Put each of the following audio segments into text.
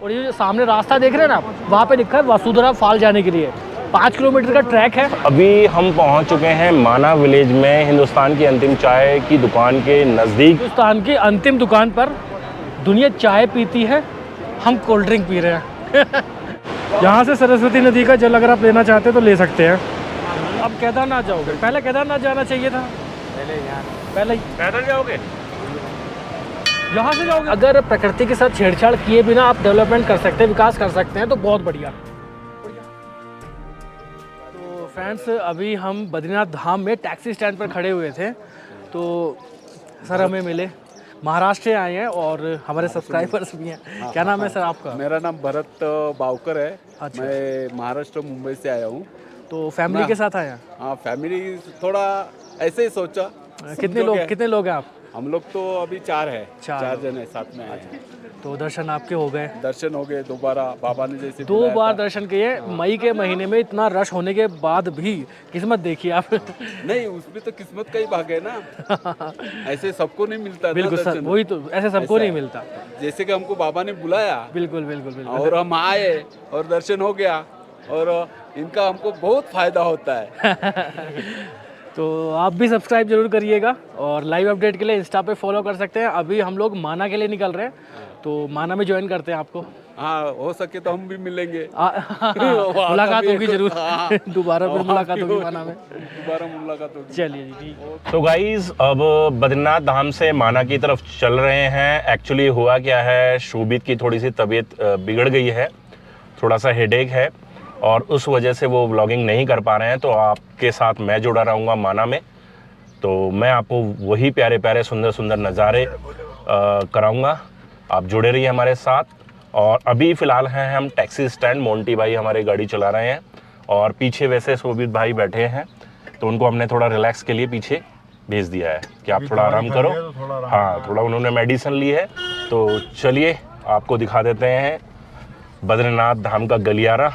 और ये सामने रास्ता देख रहे हैं ना आप, वहाँ पे लिखा है वसुंधरा फॉल जाने के लिए 5 किलोमीटर का ट्रैक है। अभी हम पहुंच चुके हैं माना विलेज में, हिंदुस्तान की अंतिम चाय की दुकान के नज़दीक। हिंदुस्तान की अंतिम दुकान पर दुनिया चाय पीती है, हम कोल्ड ड्रिंक पी रहे हैं। यहाँ से सरस्वती नदी का जल अगर आप लेना चाहते हैं तो ले सकते हैं। अब केदारनाथ जाओगे, पहले केदारनाथ जाना चाहिए था, पहले पैदल जाओगे, यहाँ से जाओगे। अगर प्रकृति के साथ छेड़छाड़ किए बिना आप डेवलपमेंट कर सकते हैं, विकास कर सकते हैं तो बहुत बढ़िया। तो फ्रेंड्स, अभी हम बद्रीनाथ धाम में टैक्सी स्टैंड पर खड़े हुए थे, तो सर हमें मिले, महाराष्ट्र से आए हैं और हमारे सब्सक्राइबर्स भी हैं। क्या नाम है सर आपका? मेरा नाम भरत बावकर है। अच्छा। मैं महाराष्ट्र मुंबई से आया हूँ। तो फैमिली के साथ आए हैं? हाँ, फैमिली थोड़ा ऐसे ही सोचा। कितने लोग हैं आप? हम लोग तो अभी 4 है, चार 4 जन है, साथ में आए हैं। तो दर्शन आपके हो गए? दर्शन हो गए दोबारा, बाबा ने जैसे 2 बार दर्शन किए। मई के महीने में इतना रश होने के बाद भी किस्मत देखिए आप। नहीं, उसमें तो किस्मत का ही भाग है ना। ऐसे सबको नहीं मिलता ना बिल्कुल सर, दर्शन। वही तो, ऐसे सबको नहीं मिलता। जैसे कि हमको बाबा ने बुलाया, बिल्कुल बिल्कुल बिल्कुल। और हम आए और दर्शन हो गया, और इनका हमको बहुत फायदा होता है। तो आप भी सब्सक्राइब जरूर करिएगा और लाइव अपडेट के लिए इंस्टा पे फॉलो कर सकते हैं। अभी हम लोग माना के लिए निकल रहे हैं, तो माना में ज्वाइन करते हैं आपको। हाँ, हो सके तो हम भी मिलेंगे। मुलाकात होगी जरूर। दोबारा फिर मुलाकात होगी माना में, दोबारा मुलाकात होगी। चलिए जी, ठीक। तो गाइज अब बद्रीनाथ धाम से माना की तरफ चल रहे हैं। एक्चुअली हुआ क्या है, शोभित की थोड़ी सी तबीयत बिगड़ गई है, थोड़ा सा हेडेक है और उस वजह से वो व्लॉगिंग नहीं कर पा रहे हैं। तो आपके साथ मैं जुड़ा रहूँगा माना में, तो मैं आपको वही प्यारे प्यारे सुंदर सुंदर नज़ारे कराऊँगा। आप जुड़े रहिए हमारे साथ। और अभी फ़िलहाल हैं हम टैक्सी स्टैंड, मोंटी भाई हमारे गाड़ी चला रहे हैं और पीछे वैसे शोभित भाई बैठे हैं, तो उनको हमने थोड़ा रिलैक्स के लिए पीछे भेज दिया है कि आप थोड़ा आराम करो। हाँ, थोड़ा उन्होंने मेडिसिन ली है। तो चलिए आपको दिखा देते हैं बद्रीनाथ धाम का गलियारा।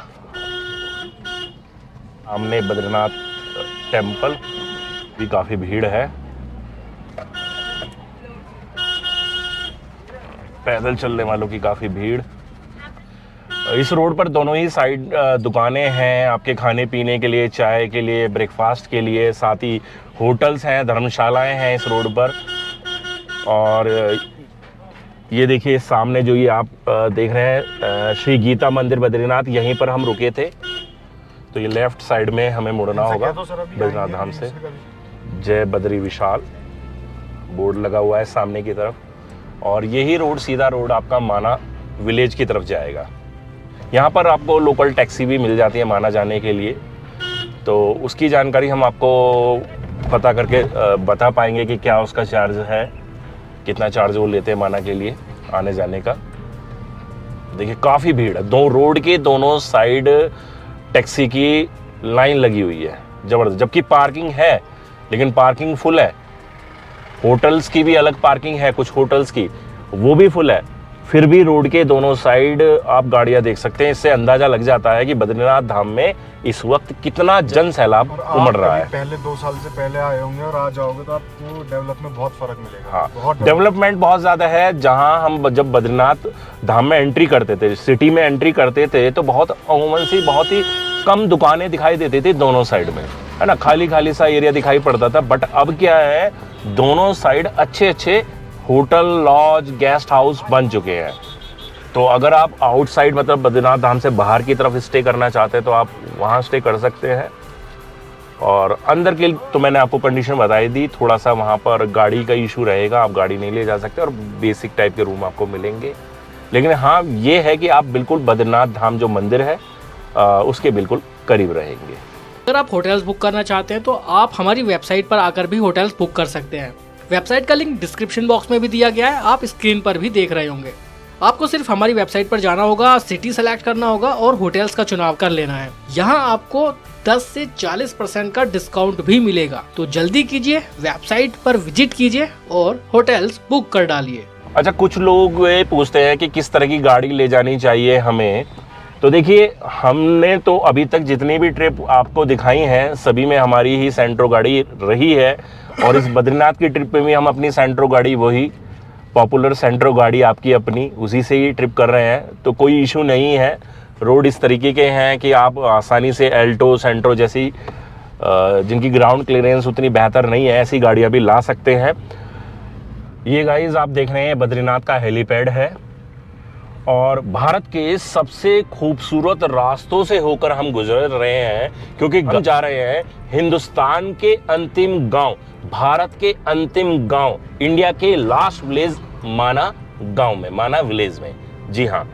हमने बद्रीनाथ टेम्पल भी काफ़ी भीड़ है, पैदल चलने वालों की काफ़ी भीड़। इस रोड पर दोनों ही साइड दुकानें हैं आपके खाने पीने के लिए, चाय के लिए, ब्रेकफास्ट के लिए, साथ ही होटल्स हैं, धर्मशालाएं हैं इस रोड पर। और ये देखिए सामने जो ये आप देख रहे हैं श्री गीता मंदिर बद्रीनाथ, यहीं पर हम रुके थे। तो ये लेफ्ट साइड में हमें मुड़ना होगा बद्रीनाथ धाम से। जय बद्री विशाल बोर्ड लगा हुआ है सामने की तरफ, और यही रोड, सीधा रोड आपका माना विलेज की तरफ जाएगा। यहाँ पर आपको लोकल टैक्सी भी मिल जाती है माना जाने के लिए, तो उसकी जानकारी हम आपको पता करके बता पाएंगे कि क्या उसका चार्ज है, कितना चार्ज वो लेते हैं माना के लिए आने जाने का। देखिए काफ़ी भीड़ है, दो रोड के दोनों साइड टैक्सी की लाइन लगी हुई है ज़बरदस्त, जबकि पार्किंग है लेकिन पार्किंग फुल है। होटल्स की भी अलग पार्किंग है, कुछ होटल्स की वो भी फुल है, फिर भी रोड के दोनों साइड आप गाड़ियां देख सकते हैं। इससे अंदाजा लग जाता है कि बद्रीनाथ धाम में इस वक्त कितना जन सैलाब उमड़ रहा है। पहले 2 साल से पहले आए होंगे और आज आओगे तो आपको डेवलपमेंट में बहुत फर्क मिलेगा। हाँ, डेवलपमेंट बहुत ज़्यादा है। जहाँ हम जब बद्रीनाथ धाम में एंट्री करते थे, सिटी में एंट्री करते थे, तो बहुत अमूमन सी बहुत ही कम दुकानें दिखाई देती थी दोनों साइड में, है ना, खाली खाली सा एरिया दिखाई पड़ता था। बट अब क्या है, दोनों साइड अच्छे अच्छे होटल, लॉज, गेस्ट हाउस बन चुके हैं। तो अगर आप आउटसाइड मतलब बद्रीनाथ धाम से बाहर की तरफ स्टे करना चाहते हैं तो आप वहाँ स्टे कर सकते हैं। और अंदर के तो मैंने आपको कंडीशन बताई दी, थोड़ा सा वहाँ पर गाड़ी का इशू रहेगा, आप गाड़ी नहीं ले जा सकते और बेसिक टाइप के रूम आपको मिलेंगे। लेकिन हाँ, ये है कि आप बिल्कुल बद्रीनाथ धाम जो मंदिर है उसके बिल्कुल करीब रहेंगे। अगर आप होटल्स बुक करना चाहते हैं तो आप हमारी वेबसाइट पर आकर भी होटल्स बुक कर सकते हैं। वेबसाइट का लिंक डिस्क्रिप्शन बॉक्स में भी दिया गया है, आप स्क्रीन पर भी देख रहे होंगे। आपको सिर्फ हमारी वेबसाइट पर जाना होगा, सिटी सेलेक्ट करना होगा और होटल्स का चुनाव कर लेना है। यहाँ आपको 10 से 40% का डिस्काउंट भी मिलेगा। तो जल्दी कीजिए, वेबसाइट पर विजिट कीजिए और होटल्स बुक कर डालिए। अच्छा, कुछ लोग ये पूछते हैं कि किस तरह की गाड़ी ले जानी चाहिए हमें। तो देखिए, हमने तो अभी तक जितनी भी ट्रिप आपको दिखाई हैं सभी में हमारी ही सेंट्रो गाड़ी रही है, और इस बद्रीनाथ की ट्रिप पे भी हम अपनी सेंट्रो गाड़ी वही पॉपुलर सेंट्रो गाड़ी आपकी अपनी, उसी से ही ट्रिप कर रहे हैं तो कोई इशू नहीं है। रोड इस तरीके के हैं कि आप आसानी से एल्टो सेंट्रो जैसी जिनकी ग्राउंड क्लियरेंस उतनी बेहतर नहीं है ऐसी गाड़ियाँ भी ला सकते हैं। ये गाइस आप देख रहे हैं बद्रीनाथ का हेलीपैड है और भारत के सबसे खूबसूरत रास्तों से होकर हम गुजर रहे हैं क्योंकि हम जा रहे हैं हिंदुस्तान के अंतिम गांव, भारत के अंतिम गांव, इंडिया के लास्ट विलेज माना गांव में, माना विलेज में। जी हाँ,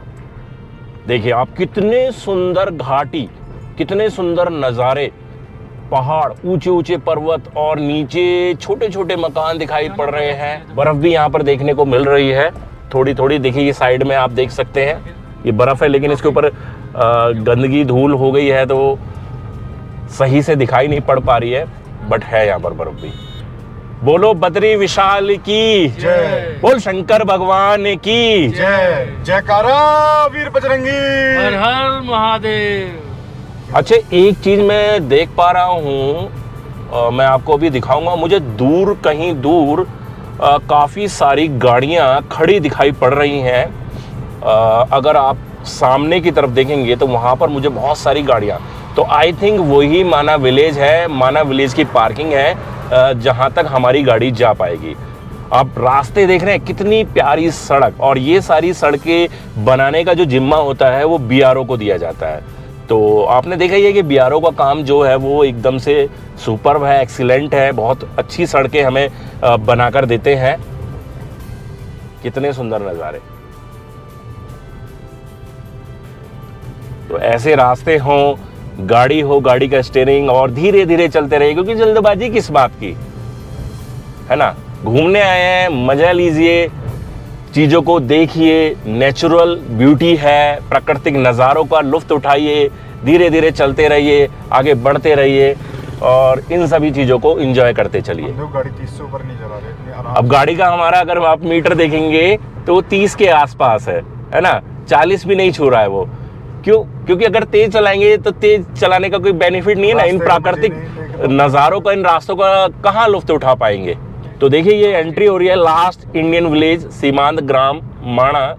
देखिए आप कितने सुंदर घाटी, कितने सुंदर नज़ारे, पहाड़, ऊंचे ऊंचे पर्वत और नीचे छोटे छोटे मकान दिखाई पड़ रहे हैं। बर्फ भी यहाँ पर देखने को मिल रही है थोड़ी थोड़ी। देखिए ये साइड में आप देख सकते हैं ये बर्फ है, लेकिन इसके ऊपर गंदगी धूल हो गई है तो सही से दिखाई नहीं पड़ पा रही है, बट है यहाँ पर बर्फ भी। बोलो बद्री विशाल की जय, बोल शंकर भगवान की जय, जयकारा वीर बजरंगी। हर हर महादेव। अच्छा एक चीज मैं देख पा रहा हूँ, मैं आपको अभी दिखाऊंगा। मुझे दूर, कहीं दूर काफ़ी सारी गाड़ियाँ खड़ी दिखाई पड़ रही हैं। अगर आप सामने की तरफ देखेंगे तो वहाँ पर मुझे बहुत सारी गाड़ियाँ, तो आई थिंक वही माना विलेज है, माना विलेज की पार्किंग है जहाँ तक हमारी गाड़ी जा पाएगी। आप रास्ते देख रहे हैं, कितनी प्यारी सड़क, और ये सारी सड़कें बनाने का जो जिम्मा होता है वो बीआरओ को दिया जाता है। तो आपने देखा ही है कि बीआरओ का काम जो है वो एकदम से सुपर्ब है, एक्सीलेंट है, बहुत अच्छी सड़कें हमें बनाकर देते हैं। कितने सुंदर नज़ारे। तो ऐसे रास्ते हों, गाड़ी हो, गाड़ी का स्टीयरिंग, और धीरे धीरे चलते रहिए क्योंकि जल्दबाजी किस बात की है ना। घूमने आए हैं, मजा लीजिए, चीज़ों को देखिए, नेचुरल ब्यूटी है, प्राकृतिक नज़ारों का लुत्फ उठाइए, धीरे धीरे चलते रहिए, आगे बढ़ते रहिए और इन सभी चीज़ों को एंजॉय करते चलिए। गाड़ी 30 से ऊपर नहीं चला रहे। अब गाड़ी का हमारा अगर आप मीटर देखेंगे तो 30 के आसपास है ना, 40 भी नहीं छू रहा है वो। क्यों? क्योंकि अगर तेज चलाएंगे तो तेज चलाने का कोई बेनिफिट नहीं है ना। इन प्राकृतिक नज़ारों का, इन रास्तों का कहाँ लुत्फ उठा पाएंगे। तो देखिए ये एंट्री हो रही है लास्ट इंडियन विलेज सीमांत ग्राम माणा,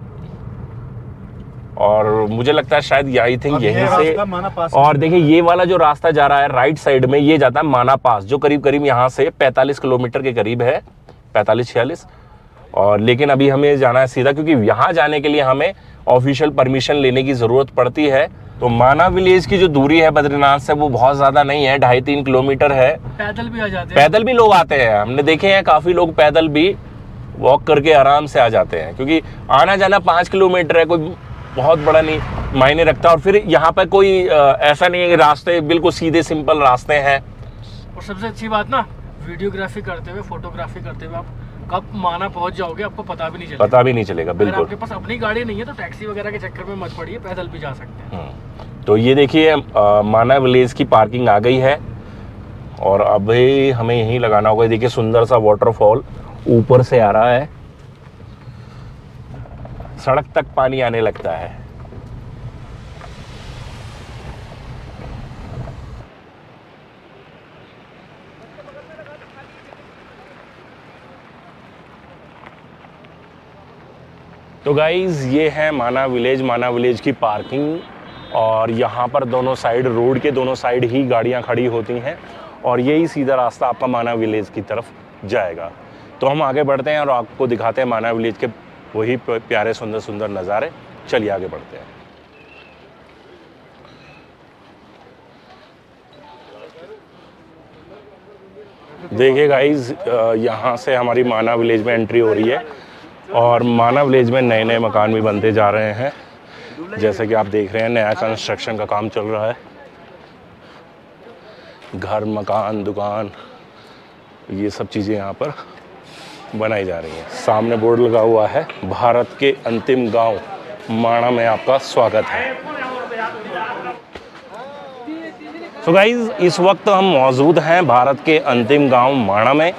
और मुझे लगता है शायद आई थिंक यहीं से। और देखिए ये वाला जो रास्ता जा रहा है राइट साइड में, ये जाता है माना पास, जो करीब करीब यहाँ से 45 किलोमीटर के करीब है, 45-46। और लेकिन अभी हमें जाना है सीधा, क्योंकि यहाँ जाने के लिए हमें ऑफिशियल परमिशन लेने की ज़रूरत पड़ती है। तो माना विलेज की जो दूरी है बद्रीनाथ से वो बहुत ज़्यादा नहीं है, 2.5-3 किलोमीटर है। पैदल भी आ जाते हैं, पैदल भी लोग आते हैं, हमने देखे हैं काफ़ी लोग पैदल भी वॉक करके आराम से आ जाते हैं, क्योंकि आना जाना 5 किलोमीटर है, कोई बहुत बड़ा नहीं मायने रखता। और फिर यहाँ पर कोई ऐसा नहीं है कि रास्ते बिल्कुल सीधे सिंपल रास्ते हैं। और सबसे अच्छी बात ना, वीडियोग्राफी करते हुए, फोटोग्राफी करते हुए आप कब माना पहुंच जाओगे आपको पता भी नहीं चलेगा। पता भी नहीं चलेगा, बिल्कुल। अगर आपके पास अपनी गाड़ी नहीं है तो टैक्सी वगैरह के चक्कर में मत पड़िए, पैदल भी जा सकते हैं। तो ये देखिए माना विलेज की पार्किंग आ गई है और अभी हमें यहीं लगाना होगा। देखिए सुंदर सा वाटरफॉल ऊपर से आ रहा है, सड़क तक पानी आने लगता है। तो गाइज ये है माना विलेज की पार्किंग, और यहाँ पर दोनों साइड, रोड के दोनों साइड ही गाड़ियाँ खड़ी होती हैं और यही सीधा रास्ता आपका माना विलेज की तरफ जाएगा। तो हम आगे बढ़ते हैं और आपको दिखाते हैं माना विलेज के वही प्यारे सुंदर सुंदर नज़ारे। चलिए आगे बढ़ते हैं। देखिए गाइज यहाँ से हमारी माना विलेज में एंट्री हो रही है और माना विलेज में नए नए मकान भी बनते जा रहे हैं। जैसे कि आप देख रहे हैं नया कंस्ट्रक्शन का काम चल रहा है, घर, मकान, दुकान, ये सब चीज़ें यहाँ पर बनाई जा रही हैं। सामने बोर्ड लगा हुआ है, भारत के अंतिम गांव माणा में आपका स्वागत है। तो गाइज इस वक्त हम मौजूद हैं भारत के अंतिम गांव माणा में,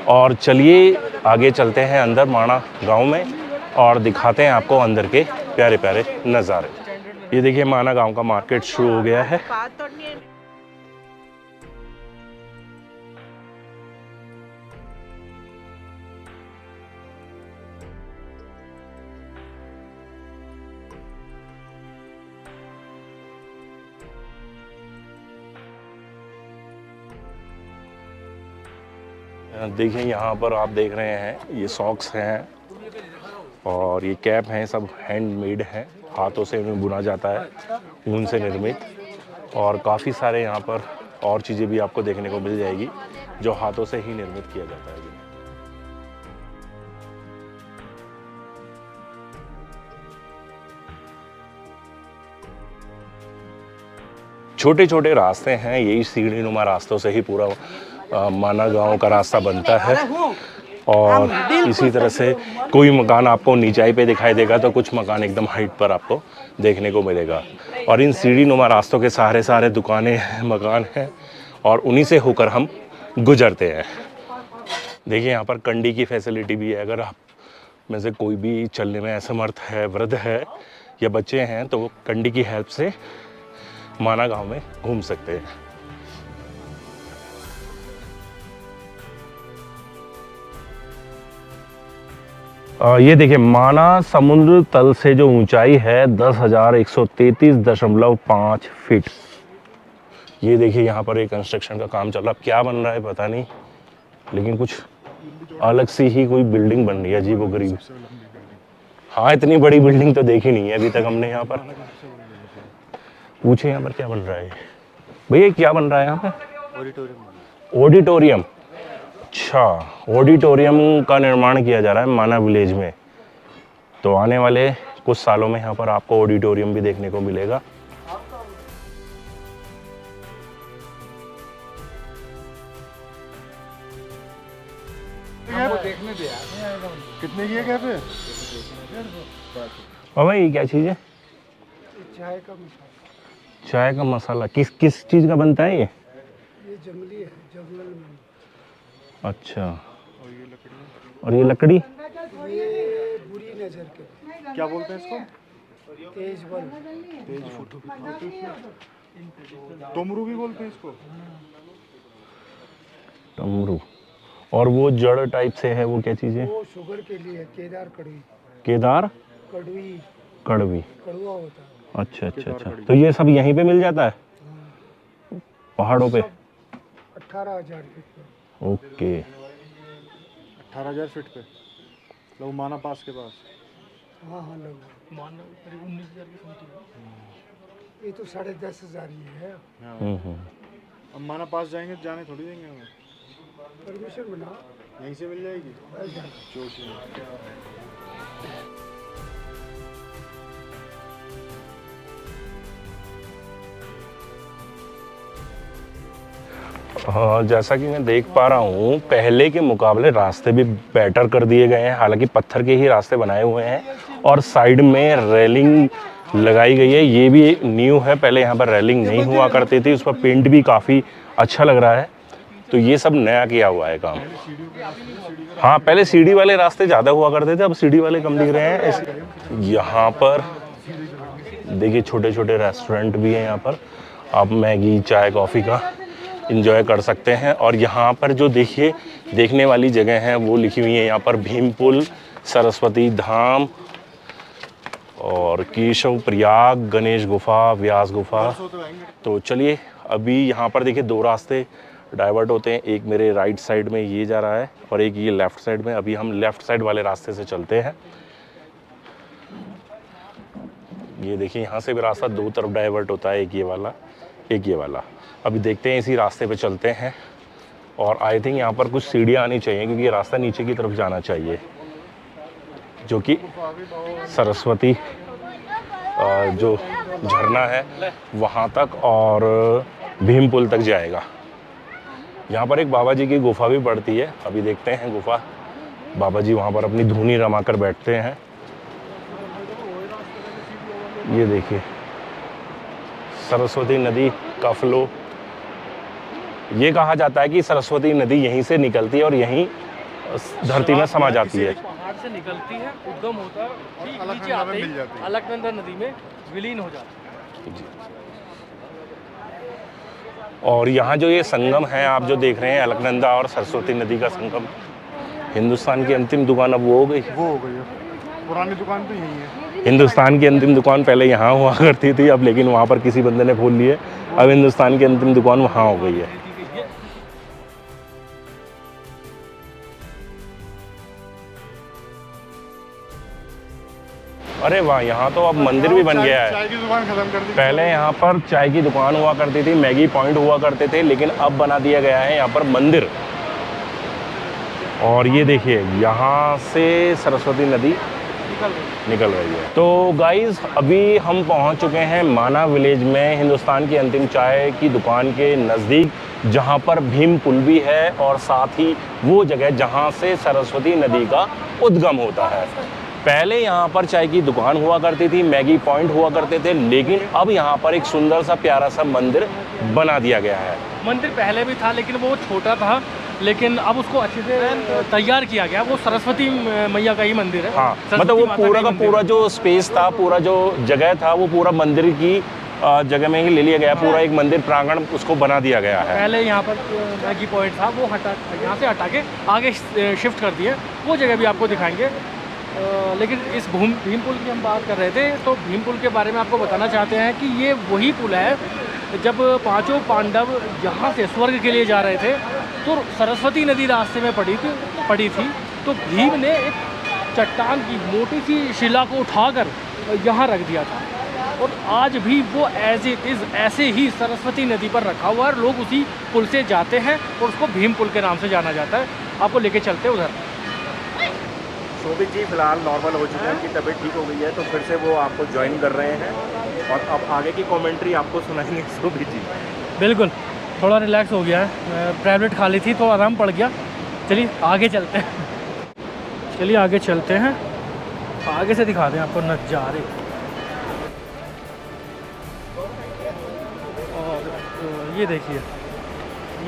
और चलिए आगे चलते हैं अंदर माणा गांव में और दिखाते हैं आपको अंदर के प्यारे प्यारे नज़ारे। ये देखिए माणा गांव का मार्केट शुरू हो गया है। देखिए यहाँ पर आप देख रहे हैं ये सॉक्स हैं और ये कैप हैं, सब हैंडमेड हैं, हाथों से इन्हें बुना जाता है, ऊन से निर्मित। और काफ़ी सारे यहाँ पर और चीज़ें भी आपको देखने को मिल जाएगी जो हाथों से ही निर्मित किया जाता है। छोटे छोटे रास्ते हैं, यही सीढ़ी नुमा रास्तों से ही पूरा माना गांव का रास्ता बनता है। और इसी तरह से कोई मकान आपको नीचाई पे दिखाई देगा तो कुछ मकान एकदम हाइट पर आपको देखने को मिलेगा। और इन सीढ़ी नुमा रास्तों के सारे दुकानें हैं, मकान हैं और उन्हीं से होकर हम गुजरते हैं। देखिए यहाँ पर कंडी की फैसिलिटी भी है। अगर आप में से कोई भी चलने में असमर्थ है, वृद्ध है या बच्चे हैं तो वो कंडी की हेल्प से माना गांव में घूम सकते हैं। ये देखिए माना समुद्र तल से जो ऊंचाई है 10,133.5 फीट। ये देखिए यहाँ पर एक कंस्ट्रक्शन का काम चल रहा है। क्या बन रहा है पता नहीं, लेकिन कुछ अलग सी ही कोई बिल्डिंग बन रही है, अजीब व गरीब। हाँ, इतनी बड़ी बिल्डिंग तो देखी नहीं है अभी तक हमने। यहाँ पर पूछे यहाँ पर क्या बन रहा है भैया, क्या बन रहा है यहाँ पे? ऑडिटोरियम। अच्छा, ऑडिटोरियम का निर्माण किया जा रहा है माना विलेज में। तो आने वाले कुछ सालों में यहाँ पर आपको ऑडिटोरियम भी देखने को मिलेगा। देखने दिया कितने की है कैफे? और भाई ये क्या चीज़ है? चाय का मसाला। किस किस चीज़ का बनता है ये? जंगली है, जंगल में। अच्छा, और ये लकड़ी? ये बुरी नजर के। क्या बोलते हैं इसको? तेज बल। तेज फोटो। टोमरू भी बोलते हैं इसको। टमरू। और वो जड़ टाइप से है, वो क्या चीज़ है? वो शुगर के लिए केदार कड़वी। केदार कड़वी। कड़वी। कड़वा होता है। अच्छा। तो ये सब यहीं पे मिल जाता है पहाड़ों पे? 18,000 फीट पे। ओके। 18,000 फीट पे लोग माना पास के पास। हाँ लगभग 19,000 की समझ। ये तो 10,500 ही है। अब माना पास जाएंगे तो जाने थोड़ी देंगे हमें। परमिशन बना यहीं से मिल जाएगी। हाँ, जैसा कि मैं देख पा रहा हूँ पहले के मुकाबले रास्ते भी बेटर कर दिए गए हैं। हालांकि पत्थर के ही रास्ते बनाए हुए हैं और साइड में रेलिंग लगाई गई है। ये भी न्यू है, पहले यहाँ पर रेलिंग नहीं हुआ करती थी। उस पर पेंट भी काफ़ी अच्छा लग रहा है। तो ये सब नया किया हुआ है काम। हाँ, पहले सीढ़ी वाले रास्ते ज़्यादा हुआ करते थे, अब सीढ़ी वाले कम दिख रहे हैं। यहाँ पर देखिए छोटे छोटे रेस्टोरेंट भी हैं। यहाँ पर आप मैगी, चाय, कॉफ़ी का इंजॉय कर सकते हैं। और यहाँ पर जो देखिए देखने वाली जगह है वो लिखी हुई है यहाँ पर भीमपुल, सरस्वती धाम और केशव प्रयाग, गणेश गुफा, व्यास गुफा। तो चलिए अभी यहाँ पर देखिए दो रास्ते डाइवर्ट होते हैं। एक मेरे राइट साइड में ये जा रहा है और एक ये लेफ़्ट साइड में। अभी हम लेफ़्ट साइड वाले रास्ते से चलते हैं। ये देखिए यहाँ से भी रास्ता दो तरफ डाइवर्ट होता है, एक ये वाला, एक ये वाला। अभी देखते हैं, इसी रास्ते पे चलते हैं। और आई थिंक यहाँ पर कुछ सीढ़ियाँ आनी चाहिए क्योंकि ये रास्ता नीचे की तरफ जाना चाहिए, जो कि सरस्वती जो झरना है वहाँ तक और भीमपुल तक जाएगा। यहाँ पर एक बाबा जी की गुफा भी पड़ती है। अभी देखते हैं गुफा। बाबा जी वहाँ पर अपनी धूनी रमाकर बैठते हैं। ये देखिए सरस्वती नदी का फ्लो। ये कहा जाता है कि सरस्वती नदी यहीं से निकलती है और यहीं धरती में समा जाती है। पहाड़ से निकलती है, उद्गम होता है, ठीक नीचे आते ही अलकनंदा नदी में विलीन हो जाती है। और यहाँ जो ये संगम है आप जो देख रहे हैं, अलकनंदा और सरस्वती नदी का संगम। हिंदुस्तान की अंतिम दुकान अब वो हो गई। पुरानी दुकान तो यही है। हिंदुस्तान की अंतिम दुकान पहले यहाँ हुआ करती थी, अब लेकिन वहाँ पर किसी बंदे ने खोल ली है। अब हिंदुस्तान की अंतिम दुकान वहाँ हो गई है। अरे वाह, यहाँ तो अब मंदिर भी बन गया है। चाय की दुकान खत्म कर दी। पहले यहाँ पर चाय की दुकान हुआ करती थी, मैगी पॉइंट हुआ करते थे, लेकिन अब बना दिया गया है यहाँ पर मंदिर। और ये देखिए यहाँ से सरस्वती नदी निकल रही है। तो गाइस अभी हम पहुँच चुके हैं माना विलेज में, हिंदुस्तान की अंतिम चाय की दुकान के नज़दीक, जहाँ पर भीम पुल भी है और साथ ही वो जगह जहाँ से सरस्वती नदी का उद्गम होता है। पहले यहाँ पर चाय की दुकान हुआ करती थी, मैगी पॉइंट हुआ करते थे, लेकिन अब यहाँ पर एक सुंदर सा प्यारा सा मंदिर बना दिया गया है। मंदिर पहले भी था लेकिन वो छोटा था, लेकिन अब उसको अच्छे से तैयार किया गया। वो सरस्वती मैया का ही मंदिर है। हाँ, सरस्वती मतलब वो माता का पूरा ही का मंदिर पूरा है। जो स्पेस था, पूरा जो जगह था, वो पूरा मंदिर की जगह में ही ले लिया गया। पूरा एक मंदिर प्रांगण उसको बना दिया गया है। पहले यहाँ पर मैगी पॉइंट था, वो यहाँ से हटा के आगे शिफ्ट कर दिए। वो जगह भी आपको दिखाएंगे। लेकिन इस भीम पुल की हम बात कर रहे थे, तो भीम पुल के बारे में आपको बताना चाहते हैं कि ये वही पुल है जब पांचों पांडव यहाँ से स्वर्ग के लिए जा रहे थे, तो सरस्वती नदी रास्ते में पड़ी थी। तो भीम ने एक चट्टान की मोटी सी शिला को उठाकर यहाँ रख दिया था, और आज भी वो एज इट इज़ ऐसे ही सरस्वती नदी पर रखा हुआ है। लोग उसी पुल से जाते हैं और उसको भीम पुल के नाम से जाना जाता है। आपको लेके चलते हैं उधर। शोभित जी फिलहाल नॉर्मल हो चुके हैं, उनकी तबीयत ठीक हो गई है, तो फिर से वो आपको ज्वाइन कर रहे हैं और अब आगे की कमेंट्री आपको सुनाएंगे शोभित जी। बिल्कुल, थोड़ा रिलैक्स हो गया है। टैबलेट खा ली थी तो आराम पड़ गया। चलिए आगे चलते हैं। चलिए आगे चलते हैं, आगे से दिखा दें आपको नज़ारे। और ये देखिए,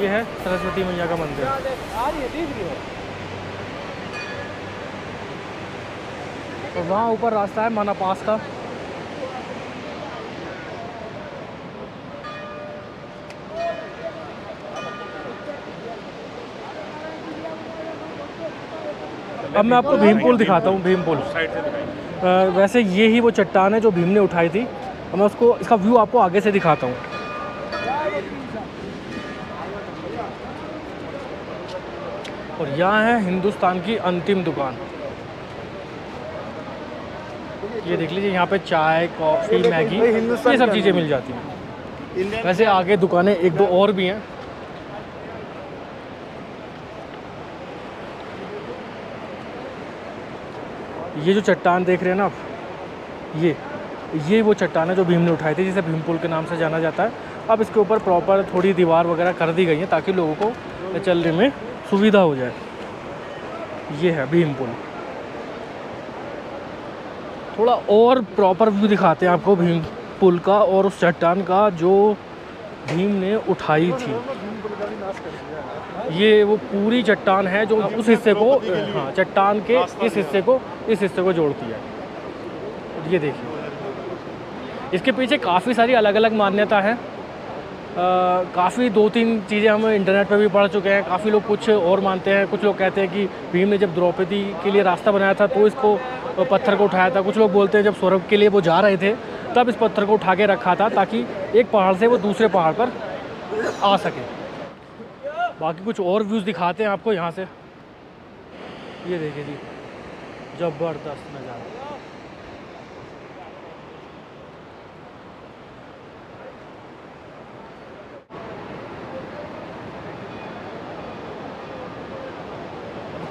ये है सरस्वती मैया का मंदिर। और वहाँ ऊपर रास्ता है माना पास का। अब मैं आपको भीम पुल दिखाता हूँ। भीम पुल वैसे ये ही वो चट्टान है जो भीम ने उठाई थी। अब मैं उसको, इसका व्यू आपको आगे से दिखाता हूँ। और यहाँ है हिंदुस्तान की अंतिम दुकान। ये देख लीजिए, यहाँ पे चाय, कॉफ़ी, मैगी, ये सब चीज़ें मिल जाती हैं। वैसे आगे दुकानें एक दो और भी हैं। ये जो चट्टान देख रहे हैं ना आप, ये वो चट्टान है जो भीम ने उठाई थी, जिसे भीम पुल के नाम से जाना जाता है। अब इसके ऊपर प्रॉपर थोड़ी दीवार वगैरह कर दी गई है ताकि लोगों को चलने में सुविधा हो जाए। ये है भीम पुल। थोड़ा और प्रॉपर व्यू दिखाते हैं आपको भीम पुल का और उस चट्टान का जो भीम ने उठाई थी। ये वो पूरी चट्टान है जो उस हिस्से को, हाँ, चट्टान के इस हिस्से को जोड़ती है। ये देखिए, इसके पीछे काफ़ी सारी अलग अलग मान्यता है। काफ़ी 2-3 चीज़ें हम इंटरनेट पर भी पढ़ चुके हैं। काफ़ी लोग कुछ और मानते हैं। कुछ लोग कहते हैं कि भीम ने जब द्रौपदी के लिए रास्ता बनाया था तो इसको पत्थर को उठाया था। कुछ लोग बोलते हैं जब स्वर्ग के लिए वो जा रहे थे तब इस पत्थर को उठा के रखा था ताकि एक पहाड़ से वो दूसरे पहाड़ पर आ सके। बाकी कुछ और व्यूज़ दिखाते हैं आपको यहाँ से। ये देखिए जी, ज़बरदस्त नज़ारा।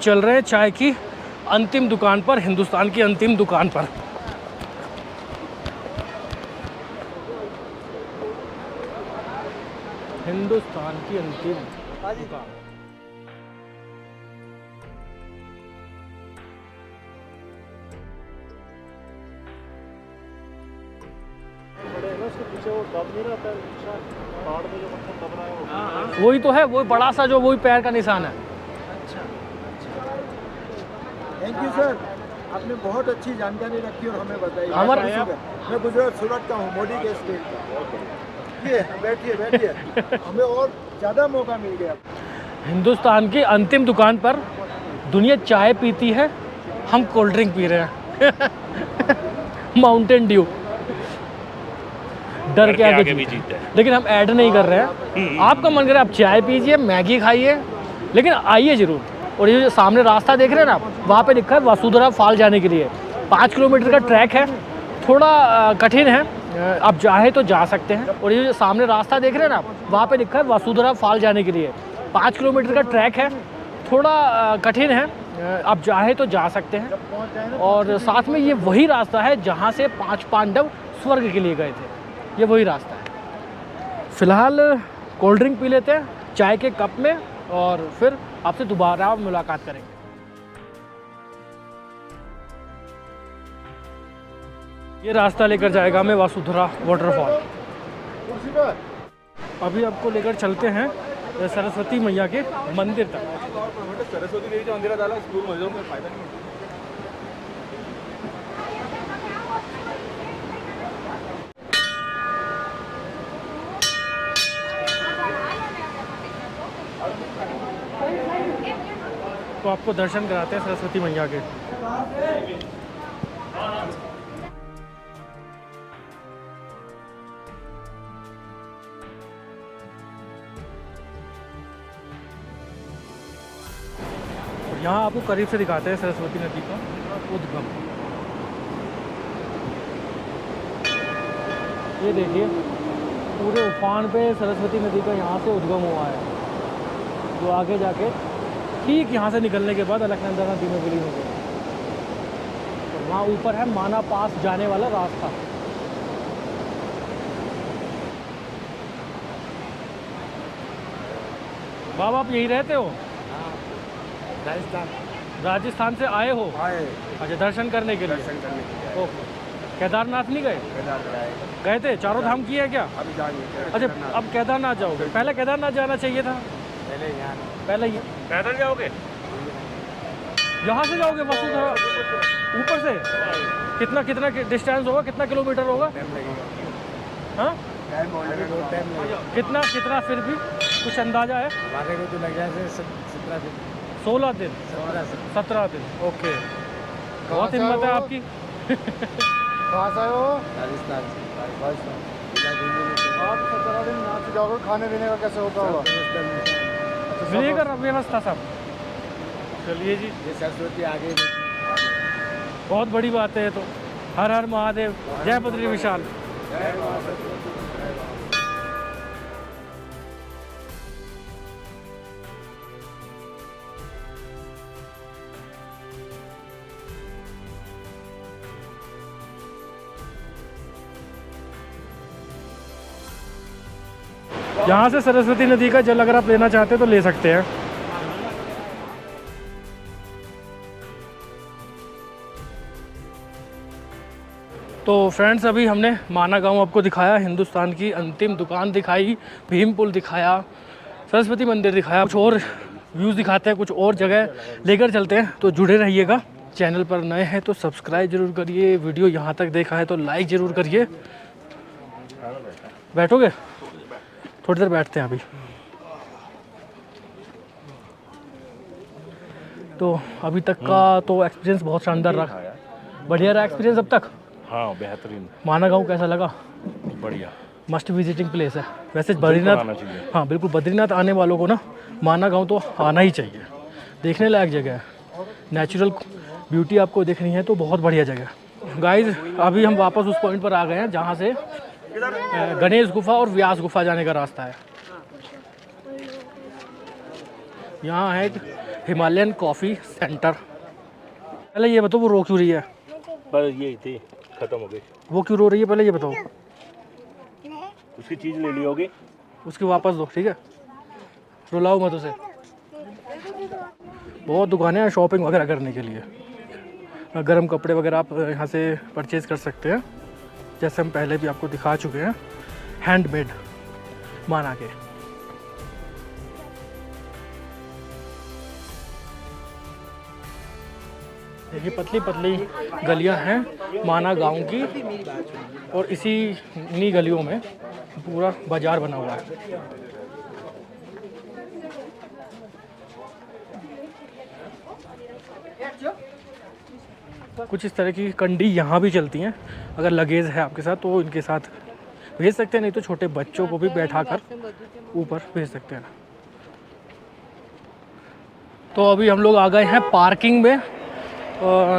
चल रहे हैं चाय की अंतिम दुकान पर, हिंदुस्तान की अंतिम दुकान पर। हिंदुस्तान की अंतिम दुकान। वही तो है, वही बड़ा सा जो वही पैर का निशान है। थैंक यू सर, आपने बहुत अच्छी जानकारी रखी और हमें बताई। हमारा मैं गुजरात सूरत का हूँ, मोदी के स्टेट का। ये बैठिए हमें और ज़्यादा मौका मिल गया। हिंदुस्तान की अंतिम दुकान पर दुनिया चाय पीती है, हम कोल्ड ड्रिंक पी रहे हैं। Mountain Dew. डर के आगे भी जीते हैं। लेकिन हम ऐड नहीं कर रहे हैं। आपका मन करे आप चाय पीजिए, मैगी खाइए, लेकिन आइए ज़रूर। और ये जो सामने रास्ता देख रहे हैं ना, वहाँ पे लिखा है वसुंधरा फॉल जाने के लिए। 5 किलोमीटर का ट्रैक है, थोड़ा कठिन है, आप चाहे तो जा सकते हैं। और ये जो सामने रास्ता देख रहे हैं ना आप, वहाँ पे लिखा है वसुधरा फॉल जाने के लिए। 5 किलोमीटर का ट्रैक है, थोड़ा कठिन है, आप चाहे तो जा सकते हैं। और साथ में ये वही रास्ता है जहाँ से 5 पांडव स्वर्ग के लिए गए थे, ये वही रास्ता है। फ़िलहाल कोल्ड ड्रिंक पी लेते हैं चाय के कप में और फिर आपसे दोबारा मुलाकात करेंगे। ये रास्ता लेकर जाएगा हमें वसुधरा वाटरफॉल। अभी आपको लेकर चलते हैं सरस्वती मैया के मंदिर तक। सरस्वती देवी मंदिर झाला स्कूल मध्ये जाऊन फायदा नाही। तो आपको दर्शन कराते हैं सरस्वती मैया के। यहाँ आपको करीब से दिखाते हैं सरस्वती नदी का उद्गम। ये देखिए पूरे उफान पे सरस्वती नदी का यहाँ से उद्गम हुआ है, जो आगे जाके ठीक यहाँ से निकलने के बाद अलकनंदा नदी में विलीन हो गया। और वहाँ ऊपर है माना पास जाने वाला रास्ता। बाबा आप यहीं रहते हो? राजस्थान से आए हो? अच्छा, दर्शन करने के लिए। ओके, केदारनाथ नहीं गए? गए थे, चारों धाम किए क्या? अभी जाएंगे। अच्छा, अब केदारनाथ जाओगे? पहले केदारनाथ जाना चाहिए था। पहले ये पैदल जाओगे? यहाँ से जाओगे वसुधरा ऊपर से? कितना डिस्टेंस होगा, कितना किलोमीटर होगा? हाँ, कितना फिर भी कुछ अंदाजा है? हमारे को तो लग जाए 17 दिन। 16 दिन 17 दिन। ओके, बहुत हिम्मत है आपकी। कहाँ से आए हो? राजस्थान आप 17 दिन यहाँ से जाओगे, खाने पीने का कैसे होता होगा? मिलेगा व्यवस्था सब? चलिए जी, ये सरस्वती आगे बहुत बड़ी बात है। तो हर हर महादेव, जय बद्री विशाल। यहाँ से सरस्वती नदी का जल अगर आप लेना चाहते हैं तो ले सकते हैं। तो फ्रेंड्स, अभी हमने माना गांव आपको दिखाया, हिंदुस्तान की अंतिम दुकान दिखाई, भीम पुल दिखाया, सरस्वती मंदिर दिखाया, कुछ और व्यूज़ दिखाते हैं, कुछ और जगह लेकर चलते हैं। तो जुड़े रहिएगा। चैनल पर नए हैं तो सब्सक्राइब जरूर करिए, वीडियो यहाँ तक देखा है तो लाइक ज़रूर करिए। बैठोगे? थोड़ी देर बैठते हैं अभी। तो अभी तक का तो एक्सपीरियंस बहुत शानदार रहा, बढ़िया रहा एक्सपीरियंस अब तक। हाँ, बेहतरीन। माना गाँव कैसा लगा? बढ़िया, मस्ट विजिटिंग प्लेस है वैसे बद्रीनाथ। हाँ बिल्कुल, बद्रीनाथ आने वालों को ना माना गाँव तो आना ही चाहिए, देखने लायक जगह है। नेचुरल ब्यूटी आपको देखनी है तो बहुत बढ़िया जगह। गाइस, अभी हम वापस उस पॉइंट पर आ गए हैं जहाँ से गणेश गुफा और व्यास गुफा जाने का रास्ता है। यहाँ है हिमालयन कॉफ़ी सेंटर। पहले ये बताओ वो रो क्यों रही है? पर ये थी, खत्म हो गई। वो क्यों रो रही है पहले ये बताओ। उसकी चीज़ ले ली होगी, उसकी वापस दो, ठीक है? रुलाओ मत उसे। बहुत दुकानें हैं शॉपिंग वगैरह करने के लिए, गर्म कपड़े वगैरह आप यहाँ से परचेज़ कर सकते हैं, जैसे हम पहले भी आपको दिखा चुके हैं, हैंडमेड माना के। ये पतली पतली गलियां हैं माना गांव की, और इन्हीं गलियों में पूरा बाजार बना हुआ है। कुछ इस तरह की कंडी यहाँ भी चलती हैं। अगर लगेज है आपके साथ तो इनके साथ भेज सकते हैं, नहीं तो छोटे बच्चों को भी बैठा कर ऊपर भेज सकते हैं। तो अभी हम लोग आ गए हैं पार्किंग में,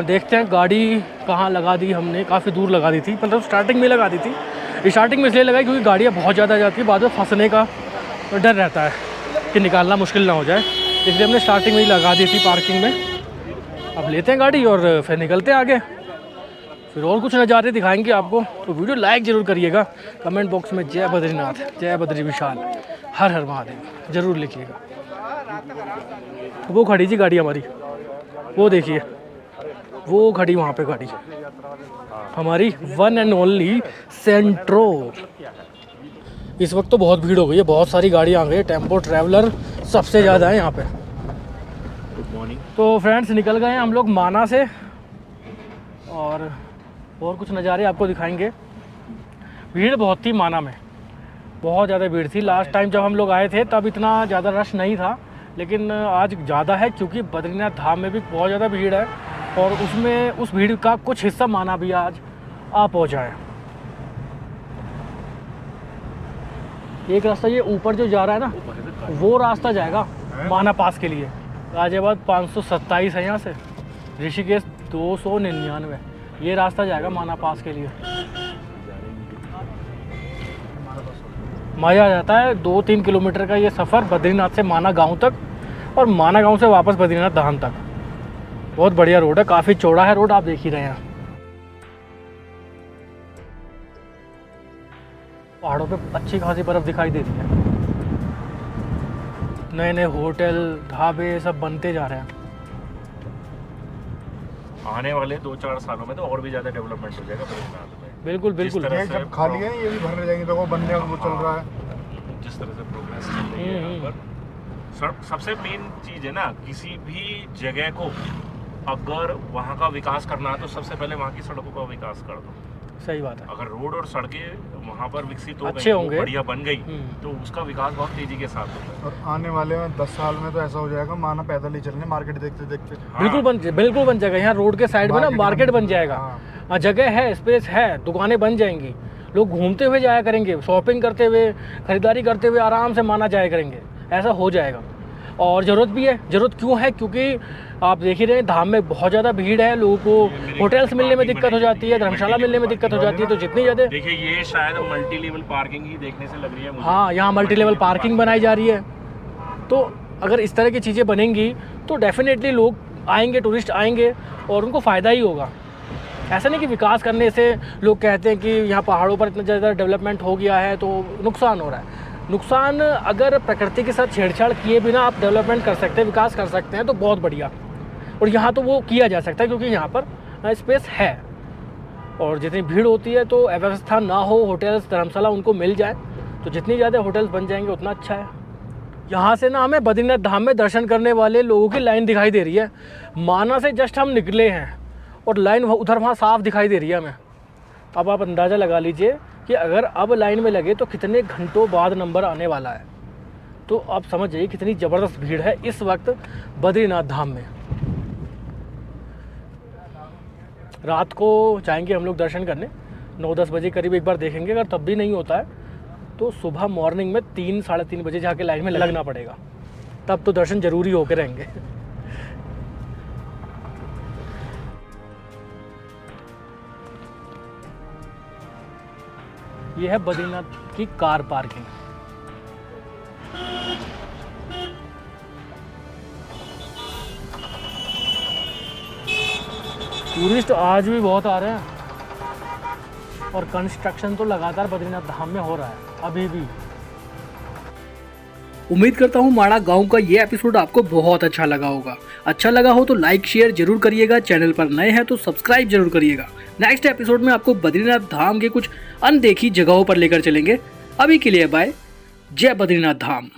देखते हैं गाड़ी कहाँ लगा दी हमने, काफ़ी दूर लगा दी थी, मतलब स्टार्टिंग में लगा दी थी। स्टार्टिंग में इसलिए लगाई क्योंकि गाड़ियाँ बहुत ज़्यादा जाती है, बाद में फंसने का डर रहता है कि निकालना मुश्किल ना हो जाए, इसलिए हमने स्टार्टिंग में ही लगा दी थी पार्किंग में। अब लेते हैं गाड़ी और फिर निकलते हैं आगे, फिर और कुछ नज़ारे दिखाएंगे आपको। तो वीडियो लाइक ज़रूर करिएगा, कमेंट बॉक्स में जय बद्रीनाथ, जय बद्री विशाल, हर हर महादेव ज़रूर लिखिएगा। वो खड़ी जी गाड़ी हमारी, वो देखिए वो खड़ी वहाँ पे गाड़ी हमारी, वन एंड ओनली सेंट्रो। इस वक्त तो बहुत भीड़ हो गई है, बहुत सारी गाड़ियाँ आ गई है, टेम्पो ट्रैवलर सबसे ज़्यादा है यहाँ पे। Good morning. तो फ्रेंड्स निकल गए हैं हम लोग माना से, और कुछ नज़ारे आपको दिखाएंगे। भीड़ बहुत थी माना में, बहुत ज़्यादा भीड़ थी। लास्ट टाइम जब हम लोग आए थे तब इतना ज़्यादा रश नहीं था, लेकिन आज ज़्यादा है क्योंकि बद्रीनाथ धाम में भी बहुत ज़्यादा भीड़ है, और उसमें उस भीड़ का कुछ हिस्सा माना भी आज आ पहुँचा है। एक रास्ता ये ऊपर जो जा रहा है ना, वो रास्ता जाएगा माना पास के लिए। गाजियाबाद 527 है यहाँ से, ऋषिकेश 299, ये रास्ता जाएगा माना पास के लिए। मज़ा आ जाता है 2-3 किलोमीटर का ये सफ़र बद्रीनाथ से माना गांव तक, और माना गांव से वापस बद्रीनाथ धाम तक। बहुत बढ़िया रोड है, काफ़ी चौड़ा है रोड, आप देख ही रहे हैं। पहाड़ों पे अच्छी खासी बर्फ़ दिखाई दे रही है, नए नए होटल ढाबे सब बनते जा रहे हैं। आने वाले 2-4 सालों में तो और भी ज़्यादा डेवलपमेंट हो जाएगा बद्रीनाथ में। बिल्कुल बिल्कुल। जिस तरह ये जब खाली है ये भी भरने जाएंगे, तो वो बनने वो चल रहा है। जिस तरह से प्रोग्रेस चल रही है यहाँ पर, सबसे मेन चीज़ है ना, किसी भी जगह को अगर वहाँ का विकास करना है तो सबसे पहले वहाँ की सड़कों का विकास कर दो। सही बात है। अगर रोड और सड़कें वहाँ पर विकसित हो अच्छे गई, होंगे, बढ़िया बन गई, तो उसका विकास बहुत तेजी के साथ होता है। और आने वाले 10 साल में तो ऐसा हो जाएगा, माना पैदल ही चलने, मार्केट देखते देखते। बिल्कुल बन जाएगा। यहाँ रोड के साइड में ना मार्केट बन जाएगा। हाँ। हाँ, जगह है, स्पेस है, दुकानें बन जाएंगी, लोग घूमते हुए जाया करेंगे, शॉपिंग करते हुए, खरीदारी करते हुए आराम से माना जाया करेंगे। ऐसा हो जाएगा, और ज़रूरत भी है। ज़रूरत क्यों है? क्योंकि आप देख ही रहे हैं धाम में बहुत ज़्यादा भीड़ है, लोगों को होटल्स मिलने में दिक्कत हो जाती है, धर्मशाला मिलने में दिक्कत हो जाती है। तो जितनी ज़्यादा, देखिए ये शायद मल्टी लेवल पार्किंग ही देखने से लग रही है मुझे। हाँ, यहाँ मल्टी लेवल पार्किंग बनाई जा रही है। तो अगर इस तरह की चीज़ें बनेंगी तो डेफिनेटली लोग आएंगे, टूरिस्ट आएंगे, और उनको फ़ायदा ही होगा। ऐसा नहीं कि विकास करने से लोग कहते हैं कि यहाँ पहाड़ों पर इतना ज़्यादा डेवलपमेंट हो गया है तो नुकसान हो रहा है। नुकसान, अगर प्रकृति के साथ छेड़छाड़ किए बिना आप डेवलपमेंट कर सकते हैं, विकास कर सकते हैं, तो बहुत बढ़िया। और यहाँ तो वो किया जा सकता है क्योंकि यहाँ पर स्पेस है, और जितनी भीड़ होती है तो अव्यवस्था ना हो, होटल्स धर्मशाला उनको मिल जाए, तो जितनी ज़्यादा होटल्स बन जाएंगे उतना अच्छा है। यहाँ से ना हमें बद्रीनाथ धाम में दर्शन करने वाले लोगों की लाइन दिखाई दे रही है। माना से जस्ट हम निकले हैं और लाइन उधर वहाँ साफ दिखाई दे रही है हमें। अब आप अंदाज़ा लगा लीजिए कि अगर अब लाइन में लगे तो कितने घंटों बाद नंबर आने वाला है। तो आप समझ जाइए कितनी ज़बरदस्त भीड़ है इस वक्त बद्रीनाथ धाम में। रात को जाएंगे हम लोग दर्शन करने, 9-10 बजे करीब एक बार देखेंगे। अगर तब भी नहीं होता है तो सुबह मॉर्निंग में 3-3:30 बजे जाके लाइन में लगना पड़ेगा, तब तो दर्शन जरूरी होकर रहेंगे। ये है बद्रीनाथ की कार पार्किंग। टूरिस्ट आज भी बहुत आ रहे हैं, और कंस्ट्रक्शन तो लगातार बद्रीनाथ धाम में हो रहा है अभी भी। उम्मीद करता हूँ माड़ा गांव का ये एपिसोड आपको बहुत अच्छा लगा होगा। अच्छा लगा हो तो लाइक शेयर जरूर करिएगा, चैनल पर नए हैं तो सब्सक्राइब जरूर करिएगा। नेक्स्ट एपिसोड में आपको बद्रीनाथ धाम के कुछ अनदेखी जगहों पर लेकर चलेंगे। अभी के लिए बाय, जय बद्रीनाथ धाम।